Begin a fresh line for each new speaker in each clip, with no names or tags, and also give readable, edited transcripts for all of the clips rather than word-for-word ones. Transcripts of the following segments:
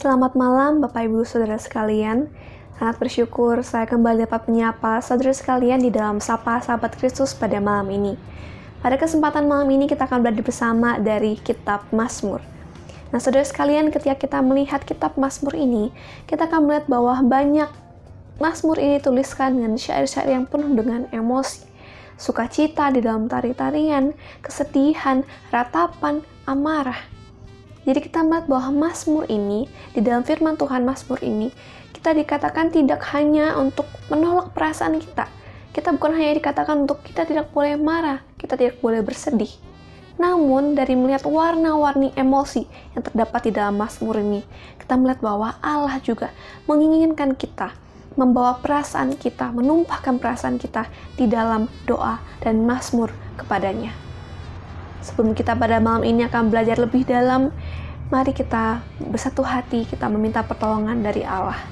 Selamat malam Bapak Ibu Saudara sekalian. Sangat bersyukur saya kembali dapat menyapa saudara sekalian di dalam Sapa Sahabat Kristus pada malam ini. Pada kesempatan malam ini kita akan belajar bersama dari kitab Mazmur. Nah saudara sekalian, ketika kita melihat kitab Mazmur ini, kita akan melihat bahwa banyak Mazmur ini dituliskan dengan syair-syair yang penuh dengan emosi, sukacita di dalam tari-tarian, kesedihan, ratapan, amarah. Jadi kita melihat bahwa Mazmur ini, di dalam firman Tuhan Mazmur ini, kita dikatakan tidak hanya untuk menolak perasaan kita. Kita bukan hanya dikatakan untuk kita tidak boleh marah, kita tidak boleh bersedih. Namun dari melihat warna-warni emosi yang terdapat di dalam Mazmur ini, kita melihat bahwa Allah juga menginginkan kita membawa perasaan kita, menumpahkan perasaan kita di dalam doa dan Mazmur kepadanya. Sebelum kita pada malam ini akan belajar lebih dalam, mari kita bersatu hati, kita meminta pertolongan dari Allah.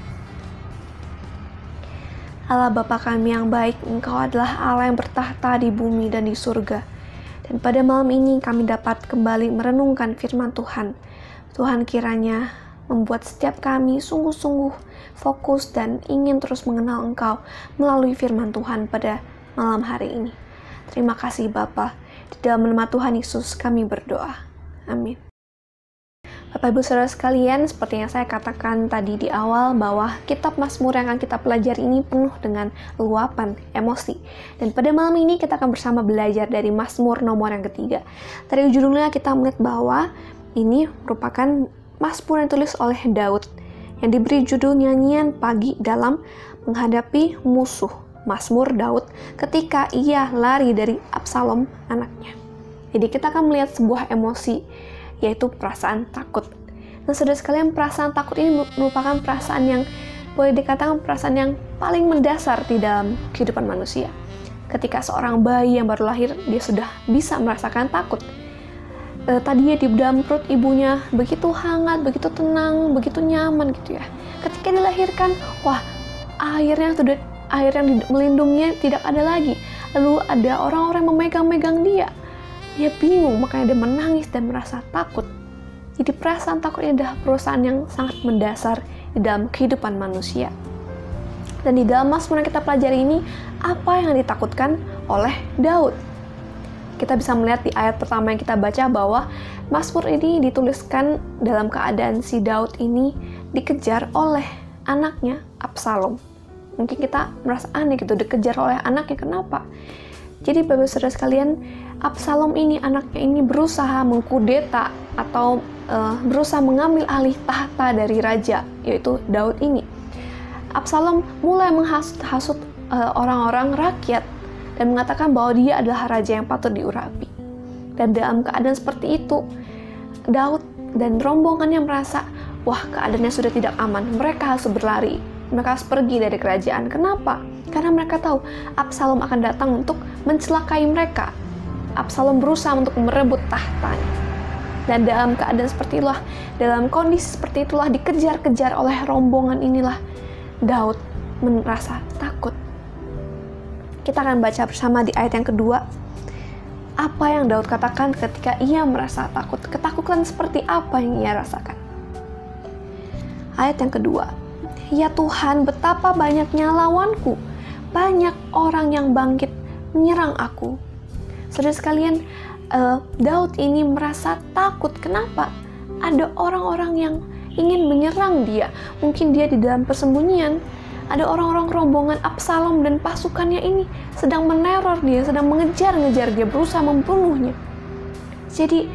Allah Bapa kami yang baik, Engkau adalah Allah yang bertahta di bumi dan di surga. Dan pada malam ini kami dapat kembali merenungkan firman Tuhan. Tuhan kiranya membuat setiap kami sungguh-sungguh fokus dan ingin terus mengenal Engkau melalui firman Tuhan pada malam hari ini. Terima kasih Bapa. Di dalam nama Tuhan Yesus kami berdoa. Amin. Bapak Ibu Saudara sekalian, seperti yang saya katakan tadi di awal bahwa kitab Mazmur yang akan kita pelajari ini penuh dengan luapan emosi. Dan pada malam ini kita akan bersama belajar dari Mazmur nomor yang ketiga. Dari judulnya kita melihat bahwa ini merupakan Mazmur yang ditulis oleh Daud yang diberi judul nyanyian pagi dalam menghadapi musuh. Mazmur Daud ketika ia lari dari Absalom anaknya. Jadi kita akan melihat sebuah emosi, yaitu perasaan takut. Nah saudara sekalian, perasaan takut ini merupakan perasaan yang boleh dikatakan perasaan yang paling mendasar di dalam kehidupan manusia. Ketika seorang bayi yang baru lahir, dia sudah bisa merasakan takut. Tadinya di dalam perut ibunya begitu hangat, begitu tenang, begitu nyaman gitu ya. Ketika dilahirkan, wah air yang melindunginya tidak ada lagi. Lalu ada orang-orang memegang-megang dia. Dia bingung, makanya dia menangis dan merasa takut. Jadi perasaan takut ini adalah perasaan yang sangat mendasar di dalam kehidupan manusia. Dan di dalam Mazmur yang kita pelajari ini, apa yang ditakutkan oleh Daud? Kita bisa melihat di ayat pertama yang kita baca bahwa Mazmur ini dituliskan dalam keadaan si Daud ini dikejar oleh anaknya Absalom. Mungkin kita merasa aneh gitu, dikejar oleh anaknya, kenapa? Jadi Bapak Saudara sekalian, Absalom ini, anaknya ini berusaha mengkudeta atau berusaha mengambil alih tahta dari raja, yaitu Daud ini. Absalom mulai menghasut orang-orang rakyat dan mengatakan bahwa dia adalah raja yang patut diurapi. Dan dalam keadaan seperti itu, Daud dan rombongannya merasa, wah keadaannya sudah tidak aman, mereka harus berlari. Mereka harus pergi dari kerajaan. Kenapa? Karena mereka tahu Absalom akan datang untuk mencelakai mereka. Absalom berusaha untuk merebut tahtanya. Dan dalam keadaan seperti itulah, dalam kondisi seperti itulah, dikejar-kejar oleh rombongan inilah, Daud merasa takut. Kita akan baca bersama di ayat yang kedua. Apa yang Daud katakan ketika ia merasa takut? Ketakutan seperti apa yang ia rasakan? Ayat yang kedua. Ya Tuhan, betapa banyaknya lawanku. Banyak orang yang bangkit menyerang aku. Saudara sekalian, Daud ini merasa takut. Kenapa? Ada orang-orang yang ingin menyerang dia. Mungkin dia di dalam persembunyian. Ada orang-orang rombongan Absalom dan pasukannya ini sedang meneror dia, sedang mengejar-ngejar dia, berusaha membunuhnya. Jadi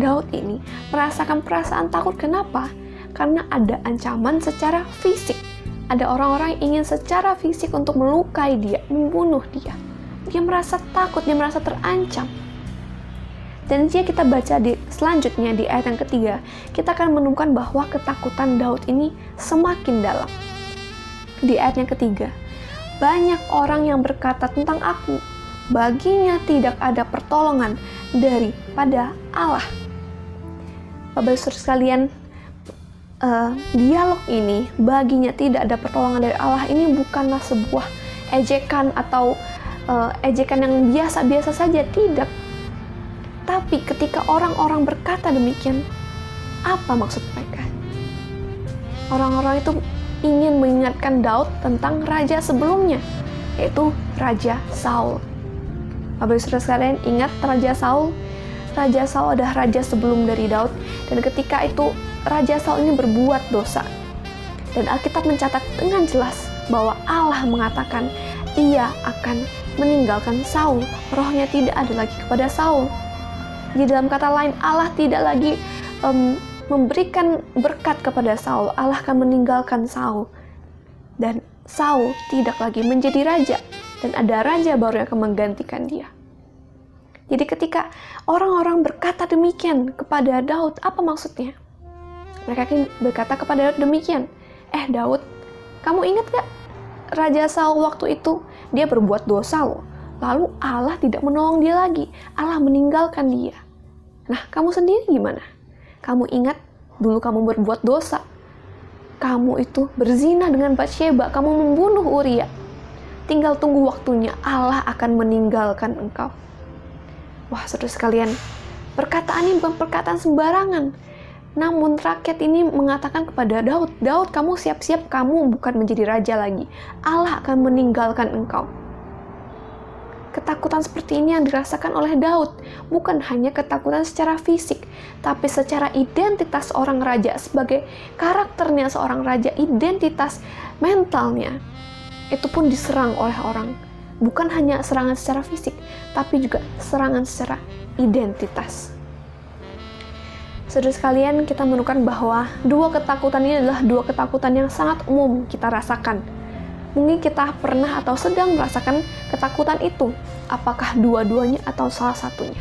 Daud ini merasakan perasaan takut. Kenapa? Karena ada ancaman secara fisik. Ada orang-orang yang ingin secara fisik untuk melukai dia, membunuh dia. Dia merasa takut, dia merasa terancam. Dan jika kita baca selanjutnya di ayat yang ketiga, kita akan menemukan bahwa ketakutan Daud ini semakin dalam. Di ayat yang ketiga, banyak orang yang berkata tentang aku, baginya tidak ada pertolongan daripada Allah. Bapak Saudara sekalian, dialog ini, baginya tidak ada pertolongan dari Allah, ini bukanlah sebuah ejekan atau ejekan yang biasa-biasa saja, tidak. Tapi ketika orang-orang berkata demikian, apa maksud mereka? Orang-orang itu ingin mengingatkan Daud tentang raja sebelumnya, yaitu Raja Saul. Bapak Saudara sekalian, ingat Raja Saul? Raja Saul adalah raja sebelum dari Daud, dan ketika itu Raja Saul ini berbuat dosa. Dan Alkitab mencatat dengan jelas bahwa Allah mengatakan ia akan meninggalkan Saul. Rohnya tidak ada lagi kepada Saul. Jadi dalam kata lain, Allah tidak lagi memberikan berkat kepada Saul. Allah akan meninggalkan Saul. Dan Saul tidak lagi menjadi raja. Dan ada raja baru yang akan menggantikan dia. Jadi ketika orang-orang berkata demikian kepada Daud, apa maksudnya? Mereka akan berkata kepada Daud demikian. Daud, kamu ingat gak? Raja Saul waktu itu, dia berbuat dosa loh. Lalu Allah tidak menolong dia lagi. Allah meninggalkan dia. Nah, kamu sendiri gimana? Kamu ingat dulu kamu berbuat dosa. Kamu itu berzina dengan Batsyeba. Kamu membunuh Uria. Tinggal tunggu waktunya. Allah akan meninggalkan engkau. Wah, saudara sekalian, perkataan ini bukan perkataan sembarangan. Namun rakyat ini mengatakan kepada Daud, Daud, kamu siap-siap, kamu bukan menjadi raja lagi. Allah akan meninggalkan engkau. Ketakutan seperti ini yang dirasakan oleh Daud, bukan hanya ketakutan secara fisik, tapi secara identitas orang raja, sebagai karakternya seorang raja, identitas mentalnya, itu pun diserang oleh orang. Bukan hanya serangan secara fisik, tapi juga serangan secara identitas. Saudara sekalian, kita menemukan bahwa dua ketakutan ini adalah dua ketakutan yang sangat umum kita rasakan. Mungkin kita pernah atau sedang merasakan ketakutan itu. Apakah dua-duanya atau salah satunya?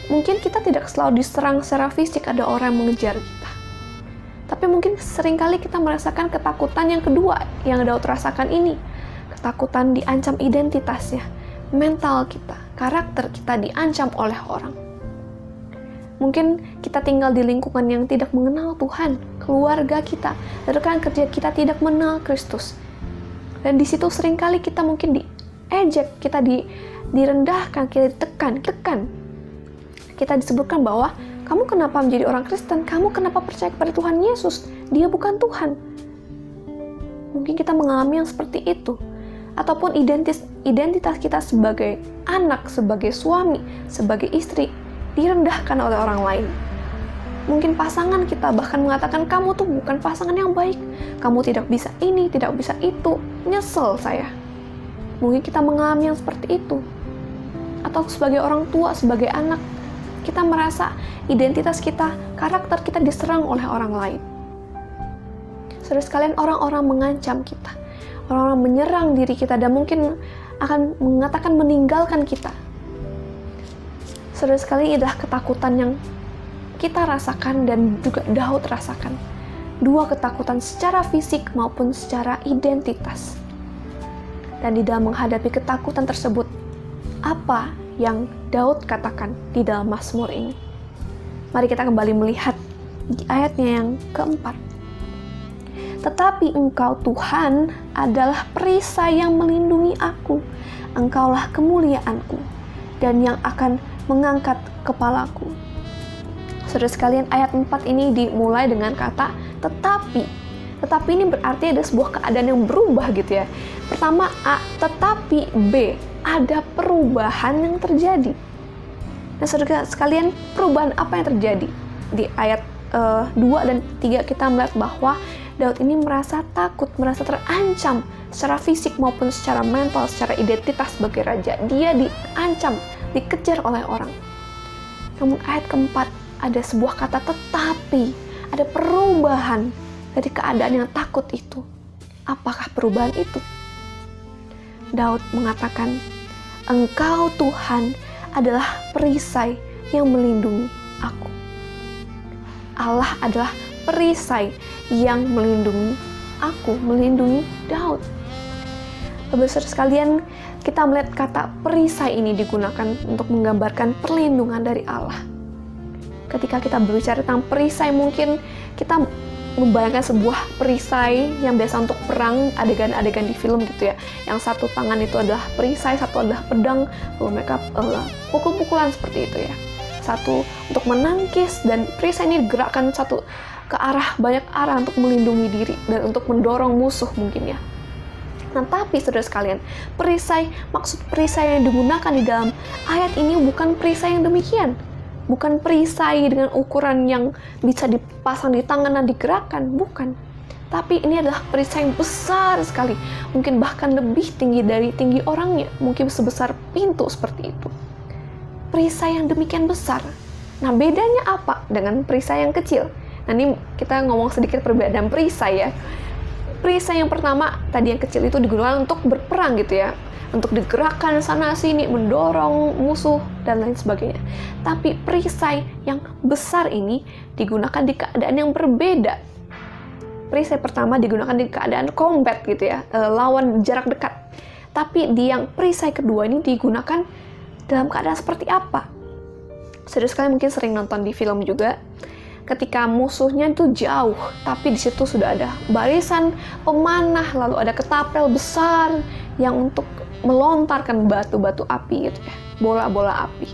Mungkin kita tidak selalu diserang secara fisik, ada orang yang mengejar kita. Tapi mungkin seringkali kita merasakan ketakutan yang kedua yang Daud rasakan ini. Ketakutan diancam identitasnya, mental kita, karakter kita diancam oleh orang. Mungkin kita tinggal di lingkungan yang tidak mengenal Tuhan, keluarga kita, rekan kerja kita tidak mengenal Kristus. Dan di situ seringkali kita mungkin diejek, kita direndahkan, kita ditekan. Kita disebutkan bahwa kamu kenapa menjadi orang Kristen? Kamu kenapa percaya kepada Tuhan Yesus? Dia bukan Tuhan. Mungkin kita mengalami yang seperti itu. Ataupun identitas kita sebagai anak, sebagai suami, sebagai istri, direndahkan oleh orang lain. Mungkin pasangan kita bahkan mengatakan, kamu tuh bukan pasangan yang baik, kamu tidak bisa ini, tidak bisa itu, nyesel saya. Mungkin kita mengalami yang seperti itu. Atau sebagai orang tua, sebagai anak, kita merasa identitas kita, karakter kita diserang oleh orang lain. Saudara sekalian, orang-orang mengancam kita, orang-orang menyerang diri kita, dan mungkin akan mengatakan meninggalkan kita. Saudara sekalian, adalah ketakutan yang kita rasakan dan juga Daud rasakan. Dua ketakutan secara fisik maupun secara identitas. Dan di dalam menghadapi ketakutan tersebut, apa yang Daud katakan di dalam Mazmur ini? Mari kita kembali melihat di ayatnya yang keempat. Tetapi Engkau Tuhan adalah perisai yang melindungi aku. Engkaulah kemuliaanku dan yang akan mengangkat kepalaku. Saudara sekalian, ayat 4 ini dimulai dengan kata tetapi. Tetapi ini berarti ada sebuah keadaan yang berubah gitu ya. Pertama A, tetapi B, ada perubahan yang terjadi. Nah saudara sekalian, perubahan apa yang terjadi? Di ayat 2 dan 3 kita melihat bahwa Daud ini merasa takut, merasa terancam secara fisik maupun secara mental, secara identitas sebagai raja. Dia diancam, dikejar oleh orang. Namun ayat keempat ada sebuah kata tetapi, ada perubahan dari keadaan yang takut itu. Apakah perubahan itu? Daud mengatakan, Engkau Tuhan adalah perisai yang melindungi aku. Allah adalah perisai yang melindungi aku, melindungi Daud. Saudara sekalian, kita melihat kata perisai ini digunakan untuk menggambarkan perlindungan dari Allah. Ketika kita berbicara tentang perisai, mungkin kita membayangkan sebuah perisai yang biasa untuk perang, adegan-adegan di film gitu ya. Yang satu tangan itu adalah perisai, satu adalah pedang, lalu mereka pukul-pukulan seperti itu ya. satu untuk menangkis, dan perisai ini digerakkan satu ke arah, banyak arah untuk melindungi diri dan untuk mendorong musuh mungkin ya. Nah, tapi saudara sekalian, maksud perisai yang digunakan di dalam ayat ini bukan perisai yang demikian. Bukan perisai dengan ukuran yang bisa dipasang di tangan dan digerakkan, bukan. Tapi ini adalah perisai yang besar sekali, mungkin bahkan lebih tinggi dari tinggi orangnya, mungkin sebesar pintu seperti itu. Perisai yang demikian besar. Nah, bedanya apa dengan perisai yang kecil? Nah, ini kita ngomong sedikit perbedaan perisai ya. Perisai yang pertama, tadi yang kecil itu digunakan untuk berperang gitu ya, untuk digerakkan sana sini, mendorong musuh dan lain sebagainya. Tapi perisai yang besar ini digunakan di keadaan yang berbeda. Perisai pertama digunakan di keadaan combat gitu ya, lawan jarak dekat. Tapi di yang perisai kedua ini digunakan dalam keadaan seperti apa? Saudara sekalian mungkin sering nonton di film juga, ketika musuhnya itu jauh, tapi di situ sudah ada barisan pemanah, lalu ada ketapel besar yang untuk melontarkan batu-batu api gitu ya, bola-bola api.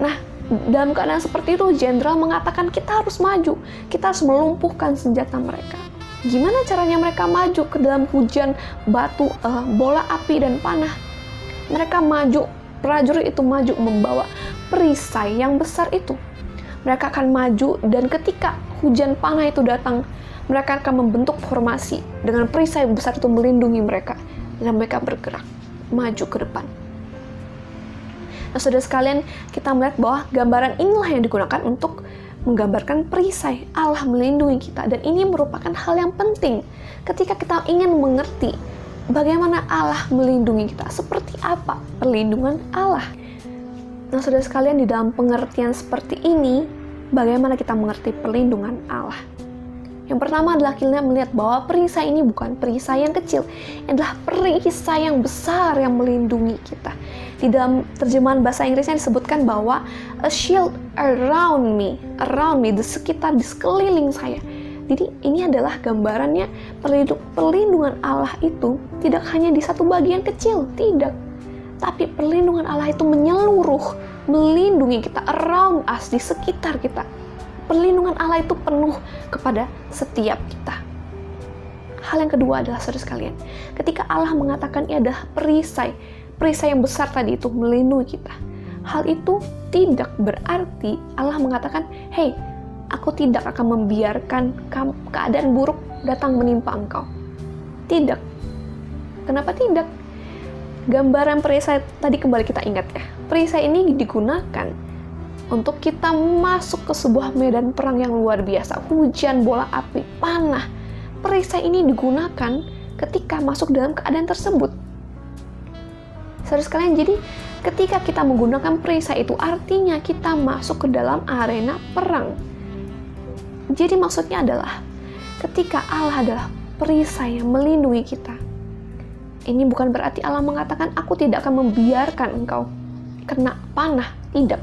Nah, dalam keadaan seperti itu, jenderal mengatakan kita harus maju, kita harus melumpuhkan senjata mereka. Gimana caranya mereka maju ke dalam hujan batu, bola api dan panah? Mereka maju, prajurit itu maju membawa perisai yang besar itu. Mereka akan maju, dan ketika hujan panah itu datang, mereka akan membentuk formasi dengan perisai besar itu melindungi mereka, dan mereka bergerak maju ke depan. Nah, saudara sekalian, kita melihat bahwa gambaran inilah yang digunakan untuk menggambarkan perisai Allah melindungi kita, dan ini merupakan hal yang penting ketika kita ingin mengerti bagaimana Allah melindungi kita, seperti apa perlindungan Allah. Nah, saudara sekalian, di dalam pengertian seperti ini, bagaimana kita mengerti perlindungan Allah? Yang pertama adalah kita melihat bahwa perisai ini bukan perisai yang kecil, ini adalah perisai yang besar yang melindungi kita. Di dalam terjemahan bahasa Inggrisnya disebutkan bahwa a shield around me, di sekitar, di sekeliling saya. Jadi ini adalah gambarannya perlindungan Allah itu tidak hanya di satu bagian kecil, tidak. Tapi perlindungan Allah itu menyeluruh, melindungi kita, around us, di sekitar kita. Perlindungan Allah itu penuh kepada setiap kita. Hal yang kedua adalah, saudara sekalian, ketika Allah mengatakan ia adalah perisai yang besar tadi itu melindungi kita, hal itu tidak berarti Allah mengatakan, hey, aku tidak akan membiarkan keadaan buruk datang menimpa engkau. Tidak. Kenapa tidak? Gambaran perisai tadi kembali kita ingat ya. Perisai ini digunakan untuk kita masuk ke sebuah medan perang yang luar biasa. Hujan, bola api, panah. Perisai ini digunakan ketika masuk dalam keadaan tersebut. Saudara sekalian, jadi ketika kita menggunakan perisai itu artinya kita masuk ke dalam arena perang. Jadi maksudnya adalah ketika Allah adalah perisai yang melindungi kita, ini bukan berarti Allah mengatakan aku tidak akan membiarkan engkau kena panah, tidak.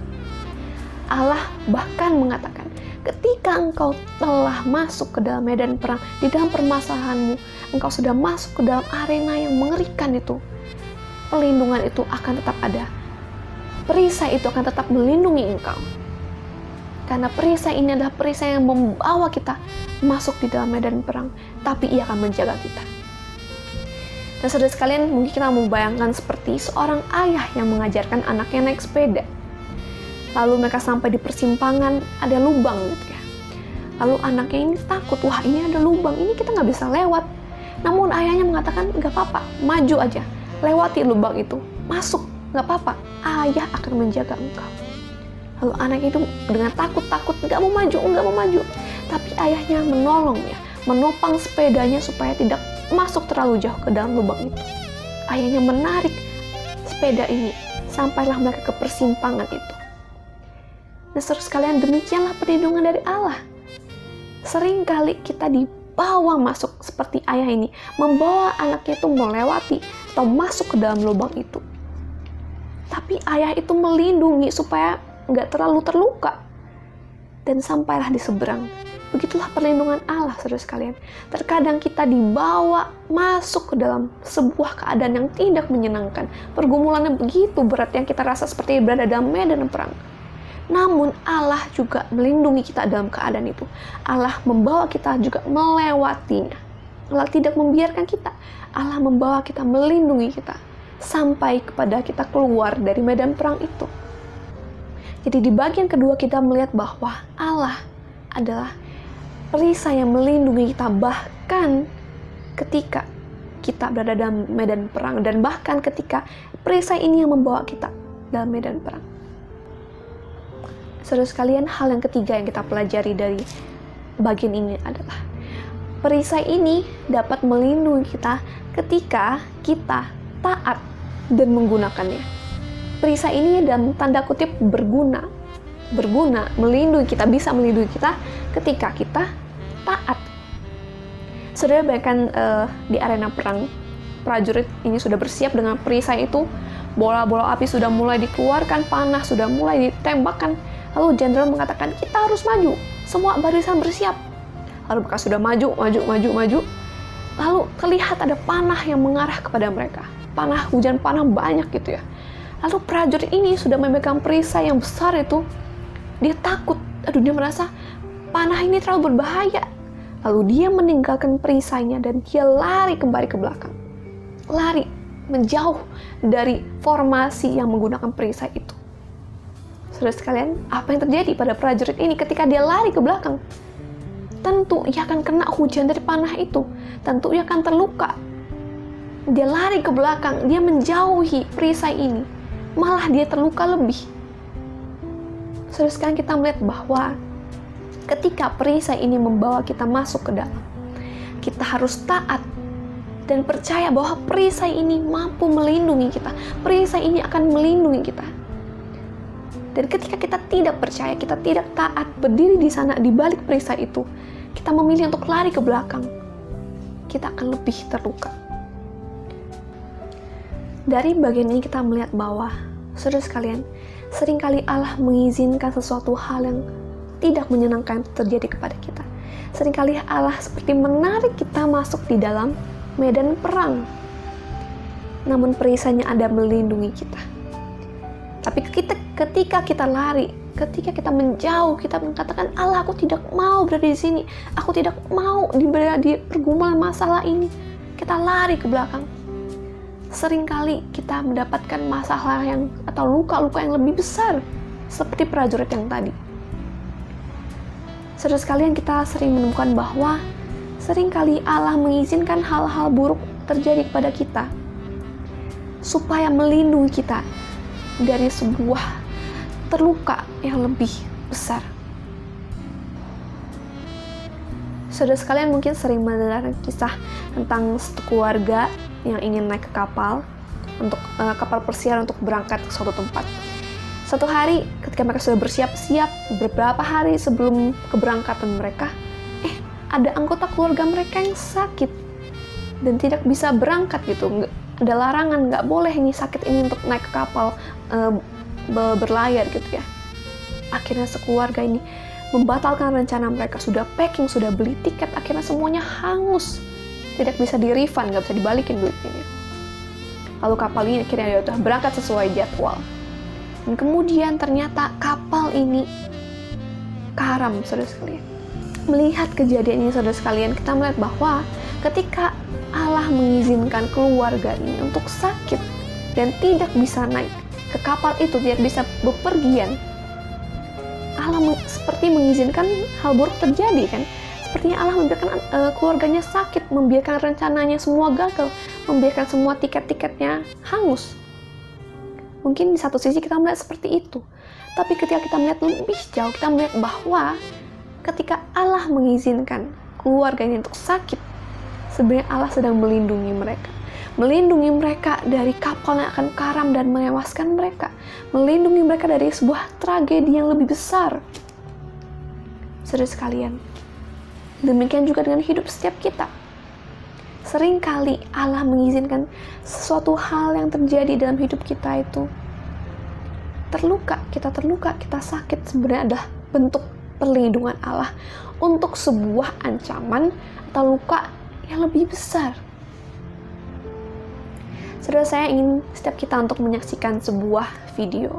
Allah bahkan mengatakan ketika engkau telah masuk ke dalam medan perang, di dalam permasalahanmu, engkau sudah masuk ke dalam arena yang mengerikan itu, perlindungan itu akan tetap ada. Perisai itu akan tetap melindungi engkau. Karena perisai ini adalah perisai yang membawa kita masuk di dalam medan perang, tapi ia akan menjaga kita. Dan saudara sekalian, mungkin kita membayangkan seperti seorang ayah yang mengajarkan anaknya naik sepeda. Lalu mereka sampai di persimpangan, ada lubang gitu ya. Lalu anaknya ini takut, wah ini ada lubang, ini kita nggak bisa lewat. Namun ayahnya mengatakan, nggak apa-apa, maju aja, lewati lubang itu, masuk, nggak apa-apa, ayah akan menjaga engkau. Lalu anak itu dengan takut-takut, nggak mau maju. Tapi ayahnya menolongnya, menopang sepedanya supaya tidak masuk terlalu jauh ke dalam lubang itu. Ayahnya menarik sepeda ini, sampailah mereka ke persimpangan itu. Nah, saudara sekalian, demikianlah perlindungan dari Allah. Seringkali kita dibawa masuk seperti ayah ini, membawa anaknya itu melewati atau masuk ke dalam lubang itu. Tapi ayah itu melindungi supaya nggak terlalu terluka. Dan sampailah di seberang. Begitulah perlindungan Allah, saudara sekalian. Terkadang kita dibawa masuk ke dalam sebuah keadaan yang tidak menyenangkan. Pergumulannya begitu berat yang kita rasa seperti berada dalam medan perang. Namun Allah juga melindungi kita dalam keadaan itu. Allah membawa kita juga melewatinya. Allah tidak membiarkan kita. Allah membawa kita, melindungi kita sampai kepada kita keluar dari medan perang itu. Jadi di bagian kedua kita melihat bahwa Allah adalah perisai yang melindungi kita bahkan ketika kita berada dalam medan perang, dan bahkan ketika perisai ini yang membawa kita dalam medan perang. Saudara sekalian, hal yang ketiga yang kita pelajari dari bagian ini adalah perisai ini dapat melindungi kita ketika kita taat dan menggunakannya. Perisai ini dalam tanda kutip berguna, melindungi kita, bisa melindungi kita ketika kita taat. Saudara bayangkan di arena perang, prajurit ini sudah bersiap dengan perisai itu, bola-bola api sudah mulai dikeluarkan, panah sudah mulai ditembakkan. Lalu jenderal mengatakan, kita harus maju, semua barisan bersiap. Lalu mereka sudah maju. Lalu terlihat ada panah yang mengarah kepada mereka. Hujan panah banyak gitu ya. Lalu prajurit ini sudah memegang perisai yang besar itu. Dia takut, dia merasa panah ini terlalu berbahaya. Lalu dia meninggalkan perisainya dan dia lari kembali ke belakang. Lari, menjauh dari formasi yang menggunakan perisai itu. Saudara sekalian, apa yang terjadi pada prajurit ini ketika dia lari ke belakang? Tentu ia akan kena hujan dari panah itu. Tentu ia akan terluka. Dia lari ke belakang, dia menjauhi perisai ini. Malah dia terluka lebih. Saudara sekalian, kita melihat bahwa ketika perisai ini membawa kita masuk ke dalam, kita harus taat dan percaya bahwa perisai ini mampu melindungi kita. Perisai ini akan melindungi kita. Dan ketika kita tidak percaya, kita tidak taat, berdiri di sana di balik perisai itu, kita memilih untuk lari ke belakang, kita akan lebih terluka. Dari bagian ini kita melihat bahwa, saudara sekalian, seringkali Allah mengizinkan sesuatu hal yang tidak menyenangkan terjadi kepada kita. Seringkali Allah seperti menarik kita masuk di dalam medan perang. Namun perisainya ada melindungi kita. Tapi ketika kita lari, ketika kita menjauh, kita mengatakan, Allah, aku tidak mau berada di sini. Aku tidak mau berada di pergumulan masalah ini. Kita lari ke belakang. Seringkali kita mendapatkan masalah atau luka-luka yang lebih besar, seperti prajurit yang tadi. Saudara sekalian, kita sering menemukan bahwa seringkali Allah mengizinkan hal-hal buruk terjadi kepada kita supaya melindungi kita dari sebuah terluka yang lebih besar. Saudara sekalian mungkin sering mendengar kisah tentang satu keluarga yang ingin naik ke kapal kapal persiar untuk berangkat ke suatu tempat. Suatu hari ketika mereka sudah bersiap-siap, beberapa hari sebelum keberangkatan mereka, ada anggota keluarga mereka yang sakit dan tidak bisa berangkat gitu. Ada larangan, nggak boleh ini sakit ini untuk naik ke kapal berlayar gitu ya. Akhirnya sekeluarga ini membatalkan rencana mereka, sudah packing, sudah beli tiket, akhirnya semuanya hangus, tidak bisa di-refund, nggak bisa dibalikin duitnya. Lalu kapal ini akhirnya udah berangkat sesuai jadwal. Dan kemudian ternyata kapal ini karam, saudara sekalian. Melihat kejadian ini, saudara sekalian, kita melihat bahwa ketika Allah mengizinkan keluarga ini untuk sakit dan tidak bisa naik ke kapal itu, tidak bisa bepergian, Allah seperti mengizinkan hal buruk terjadi kan. Sepertinya Allah membiarkan keluarganya sakit, membiarkan rencananya semua gagal, membiarkan semua tiket-tiketnya hangus. Mungkin di satu sisi kita melihat seperti itu, tapi ketika kita melihat lebih jauh, kita melihat bahwa ketika Allah mengizinkan keluarga ini untuk sakit, sebenarnya Allah sedang melindungi mereka dari kapal yang akan karam dan menewaskan mereka, melindungi mereka dari sebuah tragedi yang lebih besar. Saudara sekalian, demikian juga dengan hidup setiap kita. Seringkali Allah mengizinkan sesuatu hal yang terjadi dalam hidup kita itu terluka, kita sakit, sebenarnya adalah bentuk perlindungan Allah untuk sebuah ancaman atau luka yang lebih besar. Saudara, saya ingin setiap kita untuk menyaksikan sebuah video.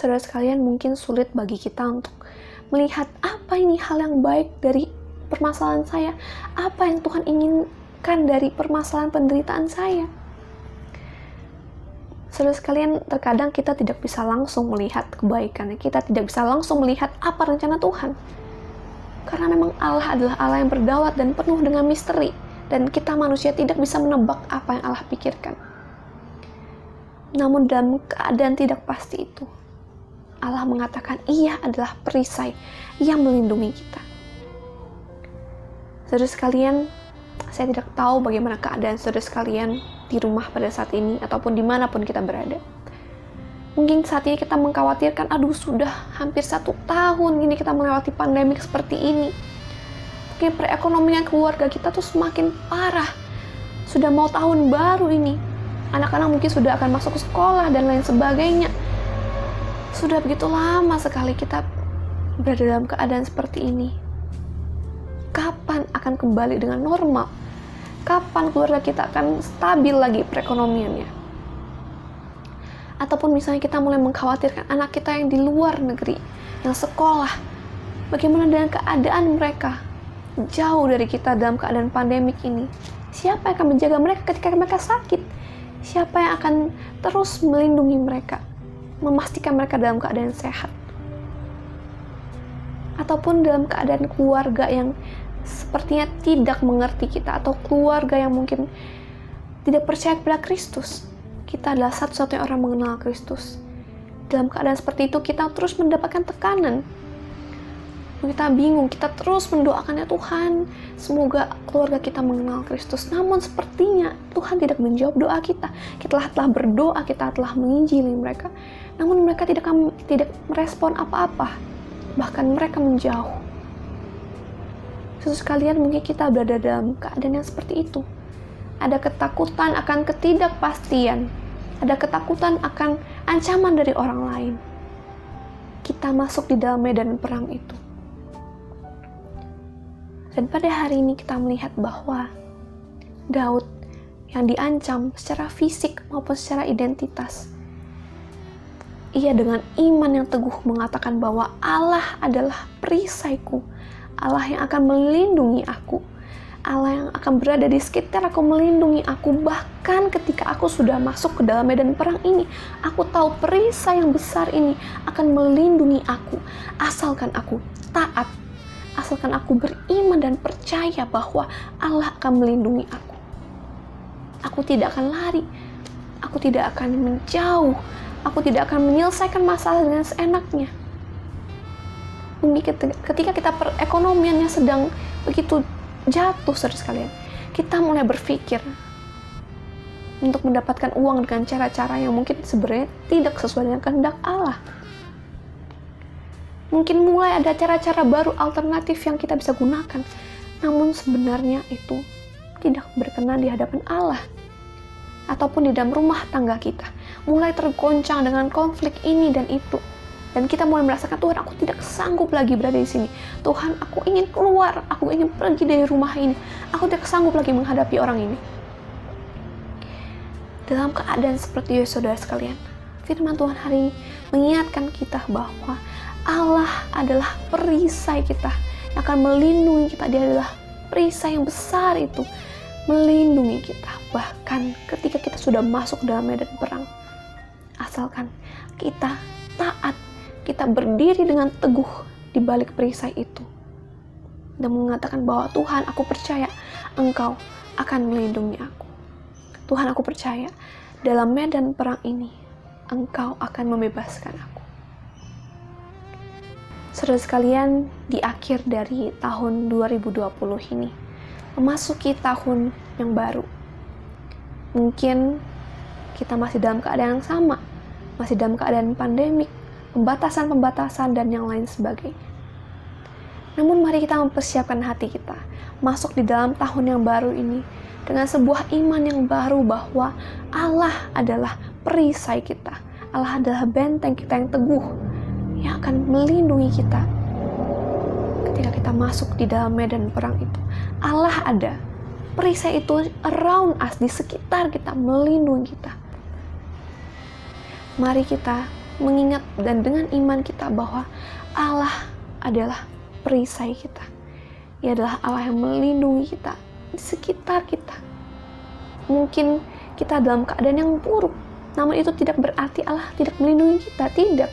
Saudara sekalian, mungkin sulit bagi kita untuk melihat apa ini hal yang baik dari permasalahan saya, apa yang Tuhan inginkan dari permasalahan penderitaan saya. Saudara sekalian, terkadang kita tidak bisa langsung melihat kebaikannya, kita tidak bisa langsung melihat apa rencana Tuhan. Karena memang Allah adalah Allah yang berdaulat dan penuh dengan misteri, dan kita manusia tidak bisa menebak apa yang Allah pikirkan. Namun dalam keadaan tidak pasti itu, Allah mengatakan Ia adalah perisai yang melindungi kita. Saudara sekalian, saya tidak tahu bagaimana keadaan saudara sekalian di rumah pada saat ini ataupun dimanapun kita berada. Mungkin saat ini kita mengkhawatirkan, sudah hampir 1 tahun ini kita melewati pandemik seperti ini. Mungkin perekonomian keluarga kita tuh semakin parah. Sudah mau tahun baru ini, anak-anak mungkin sudah akan masuk ke sekolah dan lain sebagainya. Sudah begitu lama sekali kita berada dalam keadaan seperti ini. Kapan akan kembali dengan normal? Kapan keluarga kita akan stabil lagi perekonomiannya? Ataupun misalnya kita mulai mengkhawatirkan anak kita yang di luar negeri, yang sekolah, bagaimana dengan keadaan mereka? Jauh dari kita dalam keadaan pandemik ini. Siapa yang akan menjaga mereka ketika mereka sakit? Siapa yang akan terus melindungi mereka? Memastikan mereka dalam keadaan sehat. Ataupun dalam keadaan keluarga yang sepertinya tidak mengerti kita, atau keluarga yang mungkin tidak percaya kepada Kristus. Kita adalah satu-satunya orang mengenal Kristus. Dalam keadaan seperti itu kita terus mendapatkan tekanan. Kita bingung, kita terus mendoakan, ya Tuhan, semoga keluarga kita mengenal Kristus. Namun sepertinya Tuhan tidak menjawab doa kita. Kita telah berdoa, kita telah menginjili mereka, namun mereka tidak merespon apa-apa. Bahkan mereka menjauh. Saudara sekalian, mungkin kita berada dalam keadaan yang seperti itu. Ada ketakutan akan ketidakpastian. Ada ketakutan akan ancaman dari orang lain. Kita masuk di dalam medan perang itu. Dan pada hari ini kita melihat bahwa Daud yang diancam secara fisik maupun secara identitas, ia dengan iman yang teguh mengatakan bahwa Allah adalah perisaiku, Allah yang akan melindungi aku, Allah yang akan berada di sekitar aku, melindungi aku. Bahkan ketika aku sudah masuk ke dalam medan perang ini, aku tahu perisai yang besar ini akan melindungi aku, asalkan aku taat, asalkan aku beriman dan percaya bahwa Allah akan melindungi aku. Aku tidak akan lari, aku tidak akan menjauh, aku tidak akan menyelesaikan masalah dengan seenaknya. Ketika kita perekonomiannya sedang begitu jatuh, saudara sekalian, kita mulai berpikir untuk mendapatkan uang dengan cara-cara yang mungkin sebenarnya tidak sesuai dengan kehendak Allah. Mungkin mulai ada cara-cara baru alternatif yang kita bisa gunakan, namun sebenarnya itu tidak berkenan di hadapan Allah. Ataupun di dalam rumah tangga kita mulai tergoncang dengan konflik ini dan itu, dan kita mulai merasakan, Tuhan, aku tidak sanggup lagi berada di sini. Tuhan, aku ingin keluar, aku ingin pergi dari rumah ini, aku tidak sanggup lagi menghadapi orang ini. Dalam keadaan seperti itu, saudara sekalian, firman Tuhan hari ini mengingatkan kita bahwa Allah adalah perisai kita yang akan melindungi kita. Dia adalah perisai yang besar itu, melindungi kita bahkan ketika kita sudah masuk dalam medan perang. Asalkan kita taat, kita berdiri dengan teguh di balik perisai itu dan mengatakan bahwa Tuhan, aku percaya Engkau akan melindungi aku. Tuhan, aku percaya dalam medan perang ini Engkau akan membebaskan aku. Saudara sekalian, di akhir dari tahun 2020 ini, memasuki tahun yang baru. Mungkin kita masih dalam keadaan yang sama, masih dalam keadaan pandemik, pembatasan-pembatasan, dan yang lain sebagainya. Namun mari kita mempersiapkan hati kita, masuk di dalam tahun yang baru ini, dengan sebuah iman yang baru bahwa Allah adalah perisai kita. Allah adalah benteng kita yang teguh, yang akan melindungi kita ketika kita masuk di dalam medan perang itu. Allah ada, perisai itu around us, di sekitar kita, melindungi kita. Mari kita mengingat dan dengan iman kita bahwa Allah adalah perisai kita. Ia adalah Allah yang melindungi kita di sekitar kita. Mungkin kita dalam keadaan yang buruk, namun itu tidak berarti Allah tidak melindungi kita, tidak.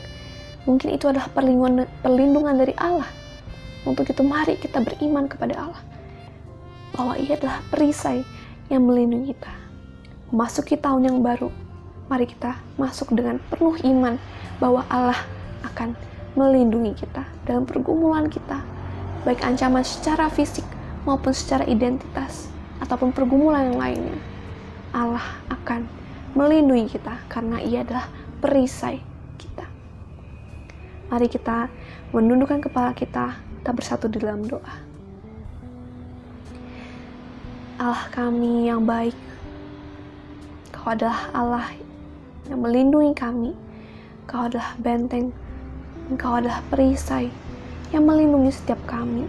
Mungkin itu adalah perlindungan dari Allah. Untuk itu mari kita beriman kepada Allah, bahwa Ia adalah perisai yang melindungi kita. Memasuki tahun yang baru, mari kita masuk dengan penuh iman bahwa Allah akan melindungi kita dalam pergumulan kita, baik ancaman secara fisik maupun secara identitas ataupun pergumulan yang lainnya. Allah akan melindungi kita karena Ia adalah perisai kita. Mari kita menundukkan kepala kita bersatu di dalam doa. Allah kami yang baik, Kau adalah Allah yang melindungi kami. Kau adalah benteng, Engkau adalah perisai yang melindungi setiap kami.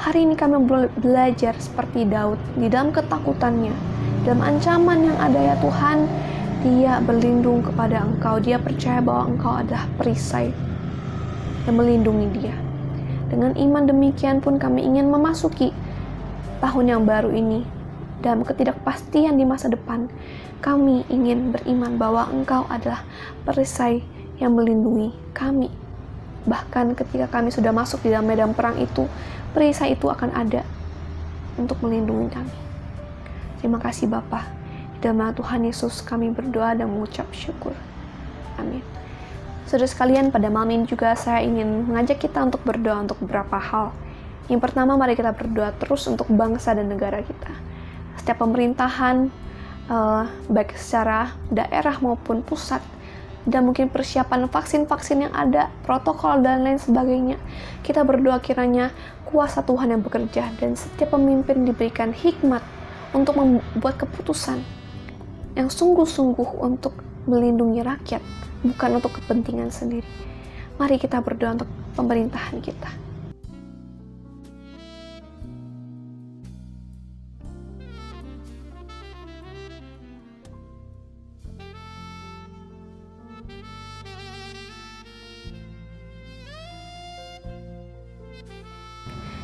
Hari ini kami belajar seperti Daud di dalam ketakutannya, dalam ancaman yang ada ya Tuhan, dia berlindung kepada Engkau. Dia percaya bahwa Engkau adalah perisai yang melindungi dia. Dengan iman demikian pun kami ingin memasuki tahun yang baru ini dalam ketidakpastian di masa depan. Kami ingin beriman bahwa Engkau adalah perisai yang melindungi kami. Bahkan ketika kami sudah masuk di dalam medan perang itu, perisai itu akan ada untuk melindungi kami. Terima kasih Bapa. Di dalam nama Tuhan Yesus kami berdoa dan mengucap syukur. Amin. Saudara sekalian, pada malam ini juga saya ingin mengajak kita untuk berdoa untuk beberapa hal. Yang pertama, mari kita berdoa terus untuk bangsa dan negara kita. Setiap pemerintahan, baik secara daerah maupun pusat, dan mungkin persiapan vaksin-vaksin yang ada, protokol dan lain sebagainya. Kita berdoa kiranya kuasa Tuhan yang bekerja dan setiap pemimpin diberikan hikmat untuk membuat keputusan yang sungguh-sungguh untuk melindungi rakyat, bukan untuk kepentingan sendiri. Mari kita berdoa untuk pemerintahan kita.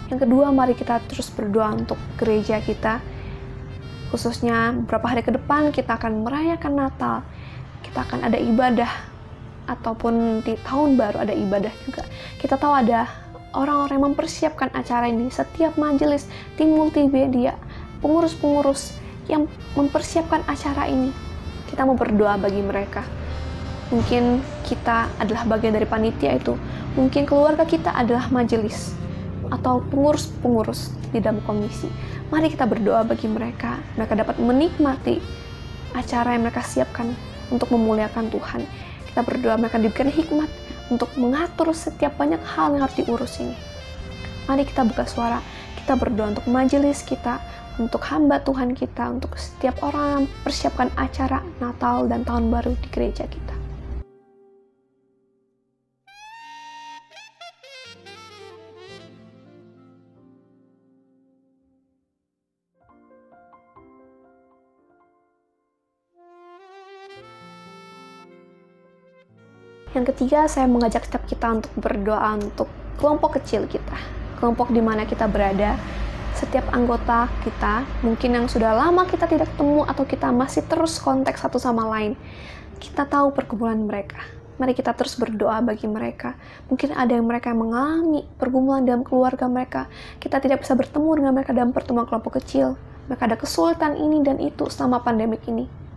Yang kedua, mari kita terus berdoa untuk gereja kita. Khususnya beberapa hari ke depan kita akan merayakan Natal. Kita akan ada ibadah, ataupun di tahun baru ada ibadah juga. Kita tahu ada orang-orang yang mempersiapkan acara ini. Setiap majelis, tim multimedia, pengurus-pengurus yang mempersiapkan acara ini. Kita mau berdoa bagi mereka. Mungkin kita adalah bagian dari panitia itu. Mungkin keluarga kita adalah majelis atau pengurus-pengurus di dalam komisi. Mari kita berdoa bagi mereka. Mereka dapat menikmati acara yang mereka siapkan untuk memuliakan Tuhan. Kita berdoa mereka diberikan hikmat untuk mengatur setiap banyak hal yang harus diurus ini. Mari kita buka suara. Kita berdoa untuk majelis kita, untuk hamba Tuhan kita, untuk setiap orang yang persiapkan acara Natal dan Tahun Baru di gereja kita. Yang ketiga, saya mengajak setiap kita untuk berdoa untuk kelompok kecil kita. Kelompok di mana kita berada. Setiap anggota kita, mungkin yang sudah lama kita tidak ketemu atau kita masih terus kontak satu sama lain. Kita tahu pergumulan mereka. Mari kita terus berdoa bagi mereka. Mungkin ada yang mereka mengalami pergumulan dalam keluarga mereka. Kita tidak bisa bertemu dengan mereka dalam pertemuan kelompok kecil. Mereka ada kesulitan ini dan itu selama pandemik ini.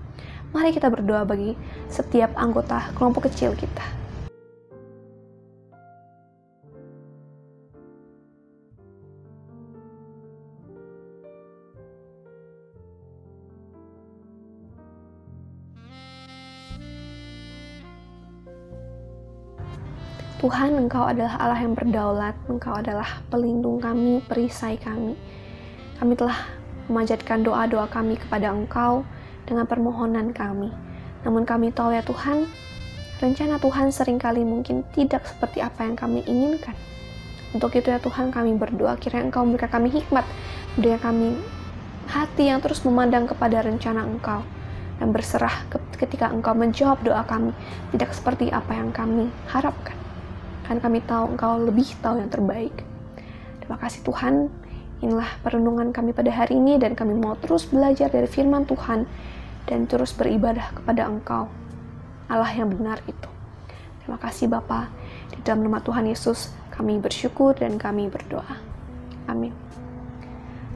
Mari kita berdoa bagi setiap anggota kelompok kecil kita. Tuhan, Engkau adalah Allah yang berdaulat. Engkau adalah pelindung kami, perisai kami. Kami telah memanjatkan doa-doa kami kepada Engkau dengan permohonan kami. Namun kami tahu ya Tuhan, rencana Tuhan seringkali mungkin tidak seperti apa yang kami inginkan. Untuk itu ya Tuhan, kami berdoa kiranya Engkau memberikan kami hikmat, berikan kami hati yang terus memandang kepada rencana Engkau. dan berserah ketika Engkau menjawab doa kami, tidak seperti apa yang kami harapkan. Karena kami tahu Engkau lebih tahu yang terbaik. Terima kasih Tuhan, inilah perenungan kami pada hari ini, dan kami mau terus belajar dari firman Tuhan dan terus beribadah kepada Engkau, Allah yang benar itu. Terima kasih Bapa, di dalam nama Tuhan Yesus kami bersyukur dan kami berdoa. Amin.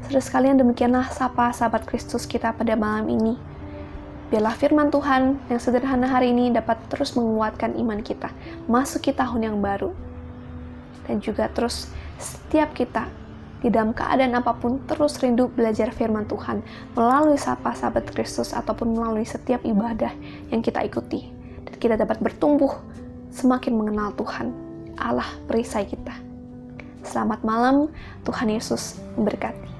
Saudara sekalian, demikianlah sapa sahabat Kristus kita pada malam ini. Biarlah firman Tuhan yang sederhana hari ini dapat terus menguatkan iman kita, masuki tahun yang baru. Dan juga terus setiap kita, di dalam keadaan apapun, terus rindu belajar firman Tuhan melalui sapa sahabat Kristus ataupun melalui setiap ibadah yang kita ikuti. Dan kita dapat bertumbuh semakin mengenal Tuhan, Allah perisai kita. Selamat malam, Tuhan Yesus memberkati.